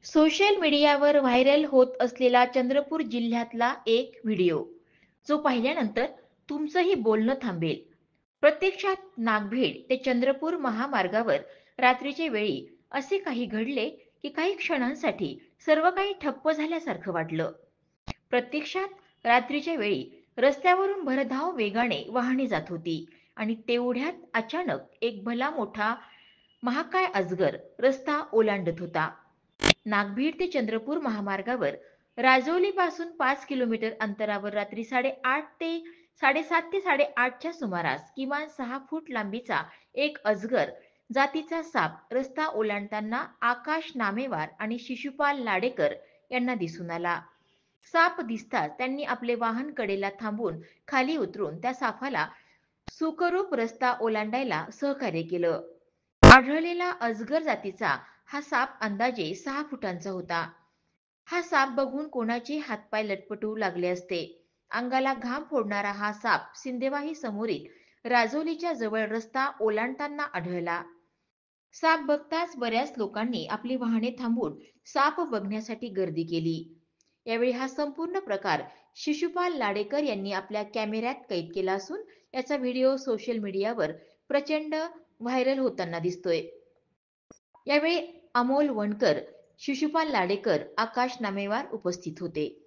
Social मीडियावर viral होत असलेला चंद्रपूर जिल्ह्यातला एक व्हिडिओ जो पाहिल्यानंतर तुमचंही बोलणं थांबेल. प्रत्यक्षात नागभीड ते चंद्रपूर महामार्गावर रात्रीच्या वेळी असे काही घडले की काही क्षणांसाठी सर्व काही ठप्प झाल्यासारखं वाटलं. प्रत्यक्षात रात्रीच्या वेळी रस्त्यावरून भरधाव वेगाने वाहने जात होती आणि तेवढ्यात अचानक एक भला मोठा महाकाय अजगर रस्ता ओलांडत होता. नागभीड ते चंद्रपूर महामार्गावर राजौली पासून 5 किलोमीटर अंतरावर रात्री 7:30 ते सुमारास किमान 6 फूट लांबीचा एक अजगर जातीचा साप रस्ता ओलांडताना आकाश नामेवार आणि शिशुपाल लाडेकर यांना दिसून आला. साप दिसताच त्यांनी आपले वाहन कडेला थांबून खाली उतरून त्या सापाला सुखरूप रस्ता ओलांडायला सहकार्य केलं. आढळलेला अजगर जातीचा हा साप अंदाजे 6 फुटांचा होता. हा साप बघून कोणाचे हातपाय लटपटू लागले असते. अंगाला घाम फोडणारा हा साप सिंदेवाही समोरील राजौलीच्या जवळ रस्ता ओलांडताना आढळला. साप बघताच बऱ्याच लोकांनी आपली वाहने थांबवून साप बघण्यासाठी गर्दी केली. यावेळी हा संपूर्ण प्रकार शिशुपाल लाडेकर यांनी आपल्या कॅमेऱ्यात कैद केला असून याचा व्हिडिओ सोशल मीडियावर प्रचंड व्हायरल होताना दिसतोय. यावेळी अमोल वणकर, शिशुपाल लाडेकर, आकाश नामेवार उपस्थित होते.